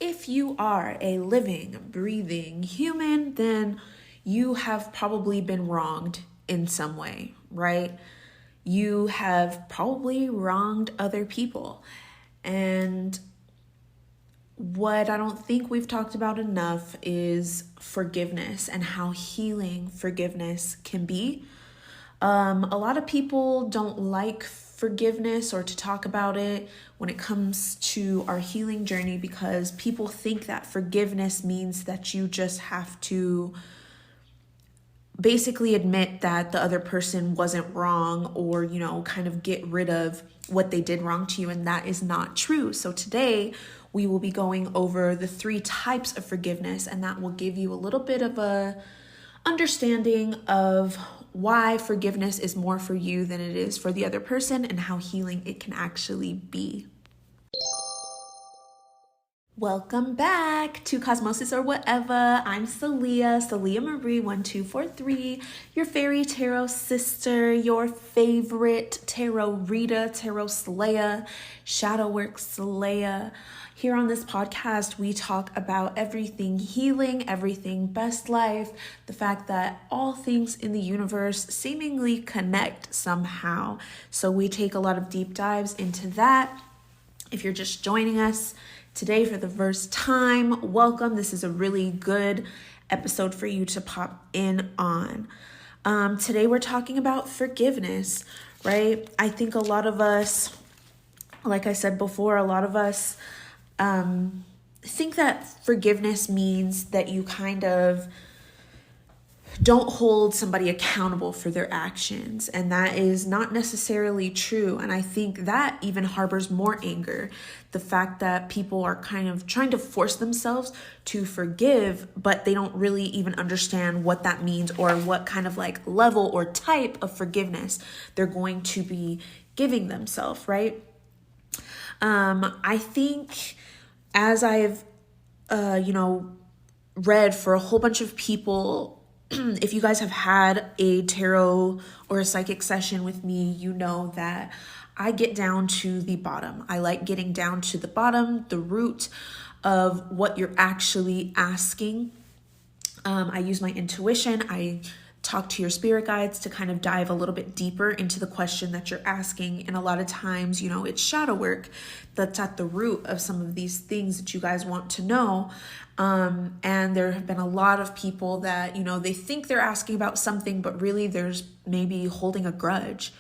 if you are a living, breathing human, then you have probably been wronged in some way, right? You have probably wronged other people. And what I don't think we've talked about enough is forgiveness and how healing forgiveness can be. A lot of people don't like forgiveness or to talk about it when it comes to our healing journey because people think that forgiveness means that you just have to basically admit that the other person wasn't wrong or, kind of get rid of what they did wrong to you. And that is not true. So today we will be going over the 3 types of forgiveness, and that will give you a little bit of a understanding of why forgiveness is more for you than it is for the other person and how healing it can actually be. Welcome back to Cosmosis or Whatever. I'm Celia Marie 1243, your fairy tarot sister, your favorite tarot reader, tarot slayer, shadow work slayer. Here on this podcast, we talk about everything healing, everything best life, the fact that all things in the universe seemingly connect somehow. So we take a lot of deep dives into that. If you're just joining us today for the first time, welcome. This is a really good episode for you to pop in on. Today we're talking about forgiveness, right? I think a lot of us, like I said before, a lot of us think that forgiveness means that you kind of don't hold somebody accountable for their actions. And that is not necessarily true. And I think that even harbors more anger. The fact that people are kind of trying to force themselves to forgive, but they don't really even understand what that means or what kind of like level or type of forgiveness they're going to be giving themselves, right? I think as I've, read for a whole bunch of people, if you guys have had a tarot or a psychic session with me, you know that I get down to the bottom. I like getting down to the bottom, the root of what you're actually asking. I use my intuition. I talk to your spirit guides to kind of dive a little bit deeper into the question that you're asking. And a lot of times, it's shadow work that's at the root of some of these things that you guys want to know. And there have been a lot of people that, they think they're asking about something, but really there's maybe holding a grudge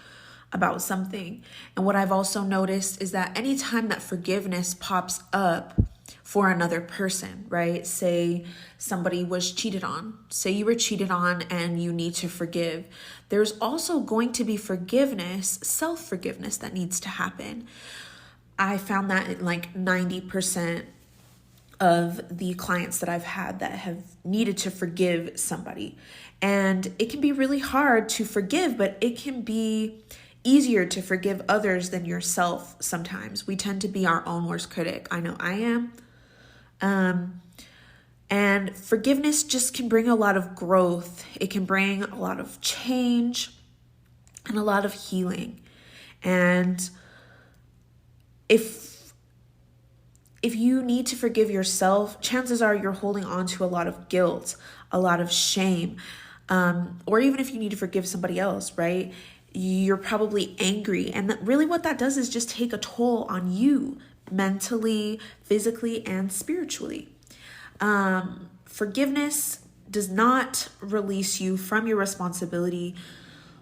about something. And what I've also noticed is that anytime that forgiveness pops up for another person, right? Say somebody was cheated on. Say you were cheated on and you need to forgive. There's also going to be forgiveness, self-forgiveness that needs to happen. I found that in like 90% of the clients that I've had that have needed to forgive somebody. And it can be really hard to forgive, but it can be easier to forgive others than yourself sometimes. We tend to be our own worst critic. I know I am. And forgiveness just can bring a lot of growth. It can bring a lot of change and a lot of healing. And if you need to forgive yourself, chances are you're holding on to a lot of guilt, a lot of shame, or even if you need to forgive somebody else, right? You're probably angry. And really what that does is just take a toll on you mentally, physically, and spiritually. Forgiveness does not release you from your responsibility.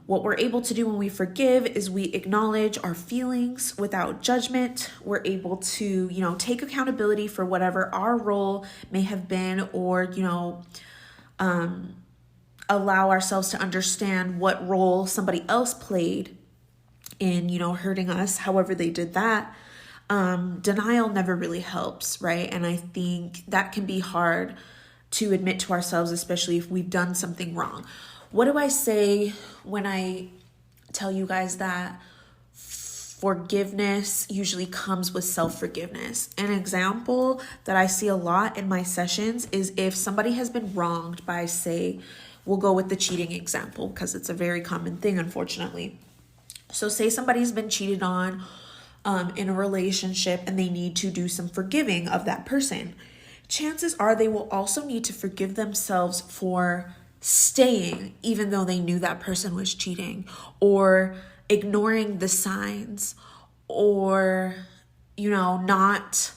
What we're able to do when we forgive is we acknowledge our feelings without judgment. We're able to, take accountability for whatever our role may have been, or, allow ourselves to understand what role somebody else played in, hurting us, however they did that. Denial never really helps, right? And I think that can be hard to admit to ourselves, especially if we've done something wrong. What do I say when I tell you guys that forgiveness usually comes with self-forgiveness? An example that I see a lot in my sessions is if somebody has been wronged by, say, we'll go with the cheating example because it's a very common thing, unfortunately. So say somebody's been cheated on, in a relationship and they need to do some forgiving of that person, chances are they will also need to forgive themselves for staying even though they knew that person was cheating, or ignoring the signs, or, not.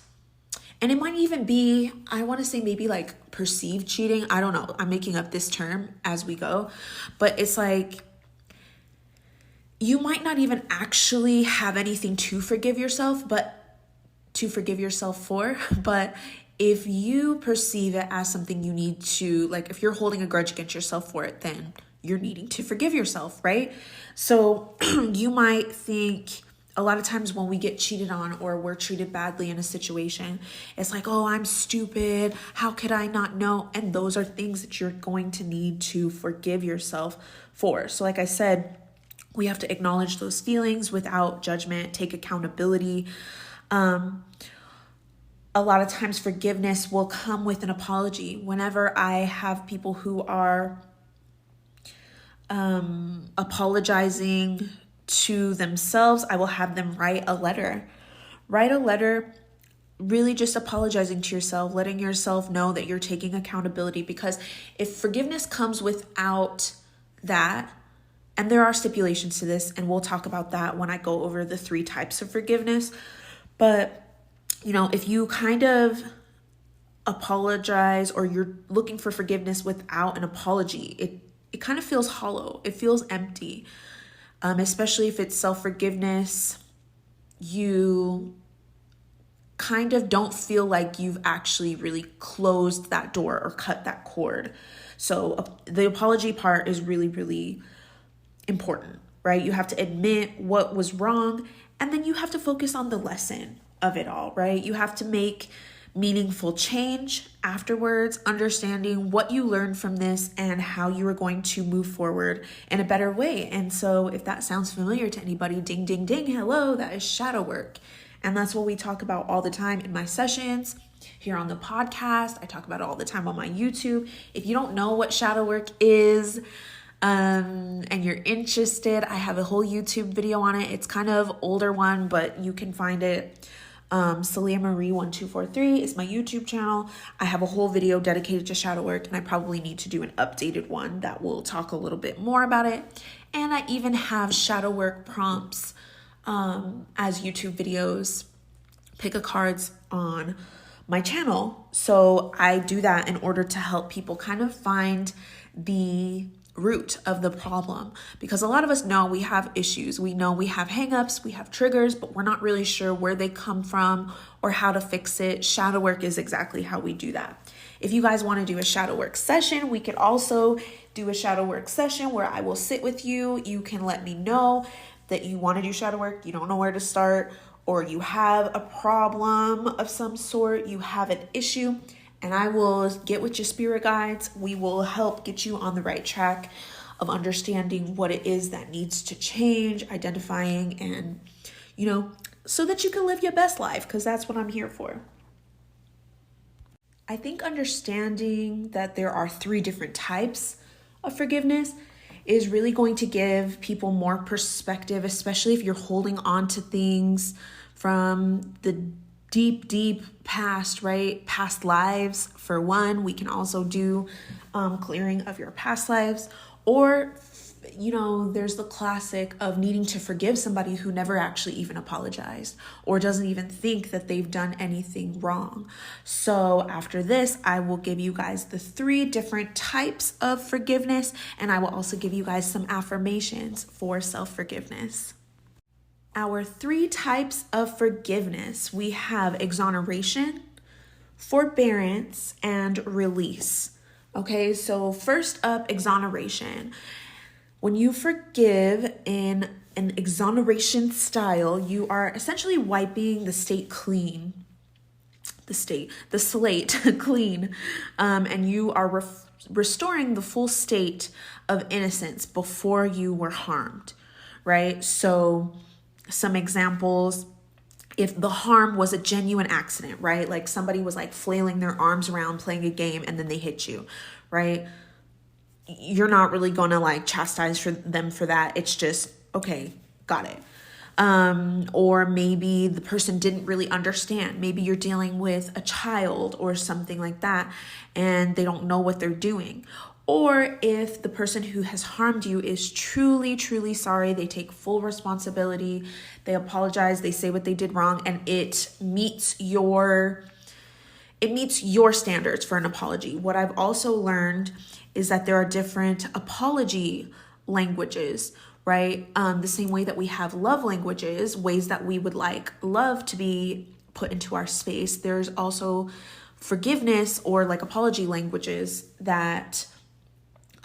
And it might even be, I want to say maybe like perceived cheating. I don't know. I'm making up this term as we go. But it's like, you might not even actually have anything to forgive yourself for. But if you perceive it as something you need to, like if you're holding a grudge against yourself for it, then you're needing to forgive yourself, right? So you might think, a lot of times when we get cheated on or we're treated badly in a situation, it's like, oh, I'm stupid. How could I not know? And those are things that you're going to need to forgive yourself for. So like I said, we have to acknowledge those feelings without judgment, take accountability. A lot of times forgiveness will come with an apology. Whenever I have people who are apologizing to themselves, I will have them write a letter, really just apologizing to yourself, letting yourself know that you're taking accountability. Because if forgiveness comes without that, and there are stipulations to this, and we'll talk about that when I go over the 3 types of forgiveness. But, if you kind of apologize or you're looking for forgiveness without an apology, it kind of feels hollow. It feels empty. Especially if it's self-forgiveness, you kind of don't feel like you've actually really closed that door or cut that cord. So the apology part is really, really important, right? You have to admit what was wrong, and then you have to focus on the lesson of it all, right? You have to make meaningful change afterwards, understanding what you learned from this and how you are going to move forward in a better way. And so if that sounds familiar to anybody, ding, ding, ding, hello, that is shadow work. And that's what we talk about all the time in my sessions here on the podcast. I talk about it all the time on my YouTube. If you don't know what shadow work is, and you're interested, I have a whole YouTube video on it. It's kind of older one, but you can find it. Celia Marie 1243 is my YouTube channel. I have a whole video dedicated to shadow work, and I probably need to do an updated one that will talk a little bit more about it. And I even have shadow work prompts as YouTube videos, pick a cards on my channel. So I do that in order to help people kind of find the root of the problem, because a lot of us know we have issues. We know we have hangups, we have triggers, but we're not really sure where they come from or how to fix it. Shadow work is exactly how we do that. If you guys want to do a shadow work session, we could also do a shadow work session where I will sit with you. You can let me know that you want to do shadow work, you don't know where to start, or you have a problem of some sort, you have an issue, and I will get with your spirit guides. We will help get you on the right track of understanding what it is that needs to change, identifying, and, so that you can live your best life, because that's what I'm here for. I think understanding that there are 3 different types of forgiveness is really going to give people more perspective, especially if you're holding on to things from the deep past, right? Past lives, for one. We can also do clearing of your past lives, or there's the classic of needing to forgive somebody who never actually even apologized or doesn't even think that they've done anything wrong. So after this, I will give you guys the 3 different types of forgiveness, and I will also give you guys some affirmations for self-forgiveness. Our 3 types of forgiveness: we have exoneration, forbearance, and release. Okay, so first up, exoneration. When you forgive in an exoneration style, you are essentially wiping the slate clean, and you are restoring the full state of innocence before you were harmed, right? So some examples: if the harm was a genuine accident, right? Like somebody was like flailing their arms around playing a game and then they hit you, right? You're not really going to like chastise them for that. It's just, okay, got it. Or maybe the person didn't really understand. Maybe you're dealing with a child or something like that, and they don't know what they're doing. Or if the person who has harmed you is truly, truly sorry, they take full responsibility, they apologize, they say what they did wrong, and it meets your standards for an apology. What I've also learned is that there are different apology languages, right? The same way that we have love languages, ways that we would like love to be put into our space, there's also forgiveness or like apology languages that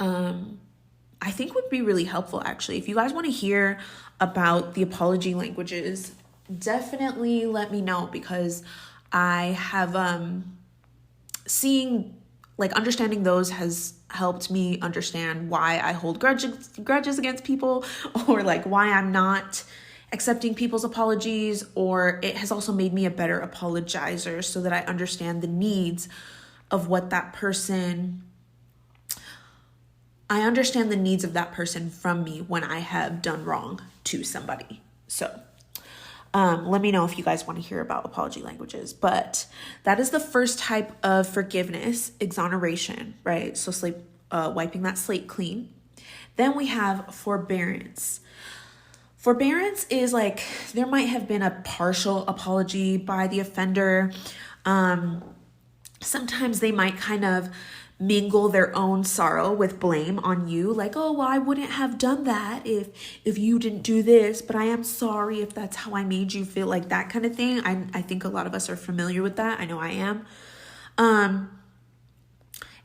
I think would be really helpful, actually. If you guys want to hear about the apology languages, definitely let me know, because I have understanding those has helped me understand why I hold grudges against people, or like why I'm not accepting people's apologies, or it has also made me a better apologizer so that I understand the needs of what that person I understand the needs of that person from me when I have done wrong to somebody. So let me know if you guys want to hear about apology languages. But that is the first type of forgiveness, exoneration, right? So wiping that slate clean. Then we have forbearance. Forbearance is like there might have been a partial apology by the offender. Sometimes they might kind of mingle their own sorrow with blame on you, like, oh, well, I wouldn't have done that if you didn't do this, but I am sorry if that's how I made you feel, like that kind of thing. I think a lot of us are familiar with that. I know I am.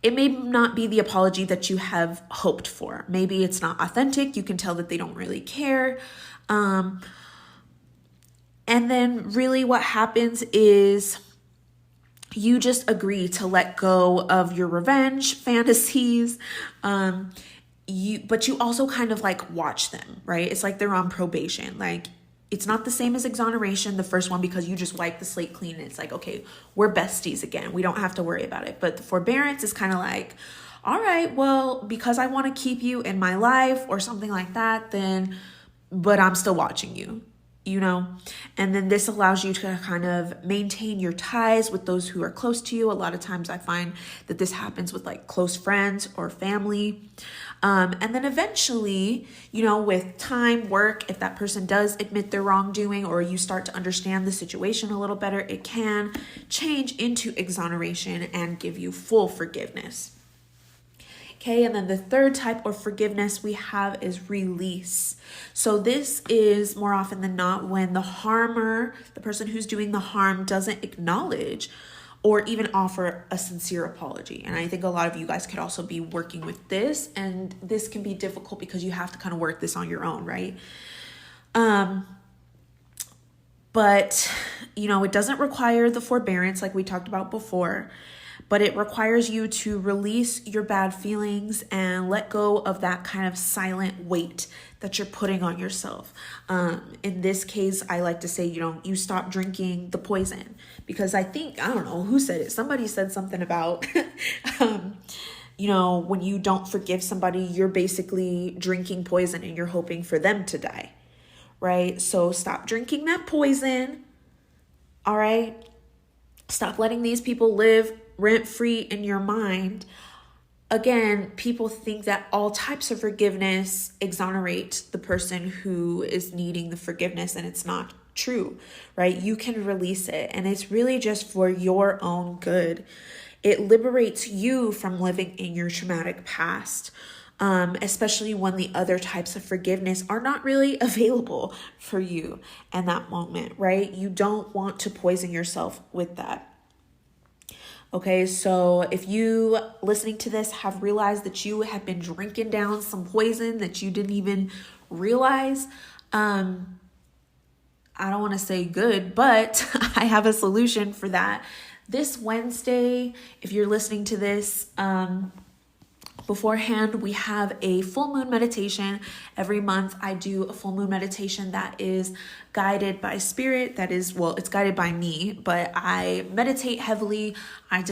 It may not be the apology that you have hoped for. Maybe it's not authentic. You can tell that they don't really care. And then really what happens is you just agree to let go of your revenge fantasies. But you also kind of like watch them, right? It's like they're on probation. Like it's not the same as exoneration, the first one, because you just wipe the slate clean and it's like, okay, we're besties again. We don't have to worry about it. But the forbearance is kind of like, all right, well, because I want to keep you in my life or something like that, but I'm still watching you. And then this allows you to kind of maintain your ties with those who are close to you. A lot of times I find that this happens with like close friends or family. And then eventually, with time, work, if that person does admit their wrongdoing or you start to understand the situation a little better, it can change into exoneration and give you full forgiveness. Okay, and then the third type of forgiveness we have is release. So this is more often than not when the harmer, the person who's doing the harm, doesn't acknowledge or even offer a sincere apology. And I think a lot of you guys could also be working with this, and this can be difficult because you have to kind of work this on your own, right? But, it doesn't require the forbearance like we talked about before, but it requires you to release your bad feelings and let go of that kind of silent weight that you're putting on yourself. In this case, I like to say, you stop drinking the poison, because I don't know who said it. Somebody said something about, when you don't forgive somebody, you're basically drinking poison and you're hoping for them to die, right? So stop drinking that poison, all right? Stop letting these people live rent-free in your mind. Again, people think that all types of forgiveness exonerate the person who is needing the forgiveness, and it's not true, right? You can release it, and it's really just for your own good. It liberates you from living in your traumatic past, especially when the other types of forgiveness are not really available for you in that moment, right? You don't want to poison yourself with that. Okay, so if you listening to this have realized that you have been drinking down some poison that you didn't even realize, I don't want to say good, but I have a solution for that. This Wednesday, if you're listening to this, beforehand, we have a full moon meditation. Every month I do a full moon meditation that is guided by spirit. It's guided by me, but I meditate heavily. I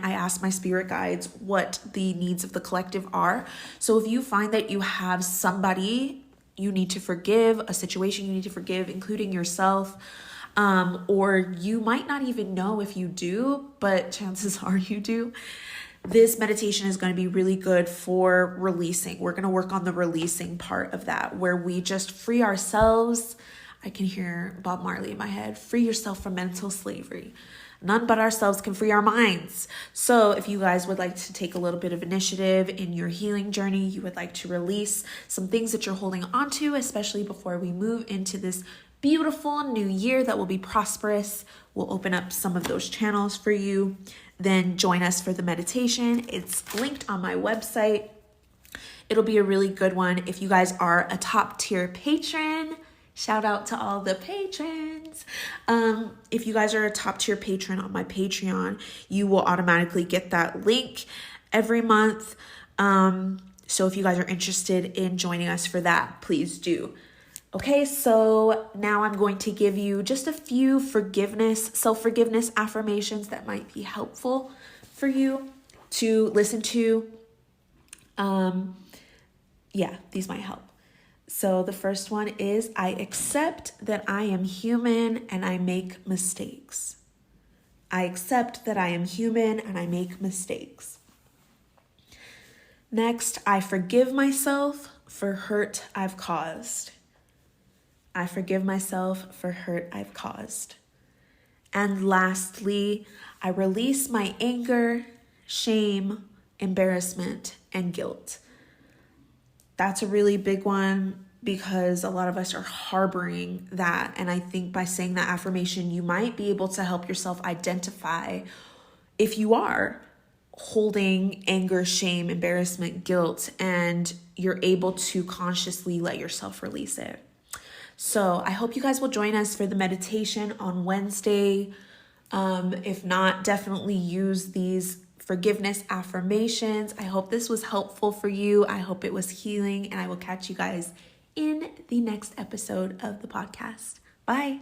ask my spirit guides what the needs of the collective are. So if you find that you have somebody you need to forgive, a situation you need to forgive, including yourself. Or you might not even know if you do, but chances are you do. This meditation is going to be really good for releasing. We're going to work on the releasing part of that, where we just free ourselves. I can hear Bob Marley in my head. Free yourself from mental slavery. None but ourselves can free our minds. So if you guys would like to take a little bit of initiative in your healing journey, you would like to release some things that you're holding on to, especially before we move into this beautiful new year that will be prosperous. We'll open up some of those channels for you. Then join us for the meditation. It's linked on my website. It'll be a really good one. If you guys are a top tier patron, shout out to all the patrons. If you guys are a top tier patron on my Patreon, you will automatically get that link every month. So if you guys are interested in joining us for that, please do. Okay, so now I'm going to give you just a few self-forgiveness affirmations that might be helpful for you to listen to. These might help. So the first one is, I accept that I am human and I make mistakes. I accept that I am human and I make mistakes. Next, I forgive myself for hurt I've caused. I forgive myself for hurt I've caused. And lastly, I release my anger, shame, embarrassment, and guilt. That's a really big one because a lot of us are harboring that. And I think by saying that affirmation, you might be able to help yourself identify if you are holding anger, shame, embarrassment, guilt, and you're able to consciously let yourself release it. So I hope you guys will join us for the meditation on Wednesday. If not, definitely use these forgiveness affirmations. I hope this was helpful for you. I hope it was healing, and I will catch you guys in the next episode of the podcast. Bye.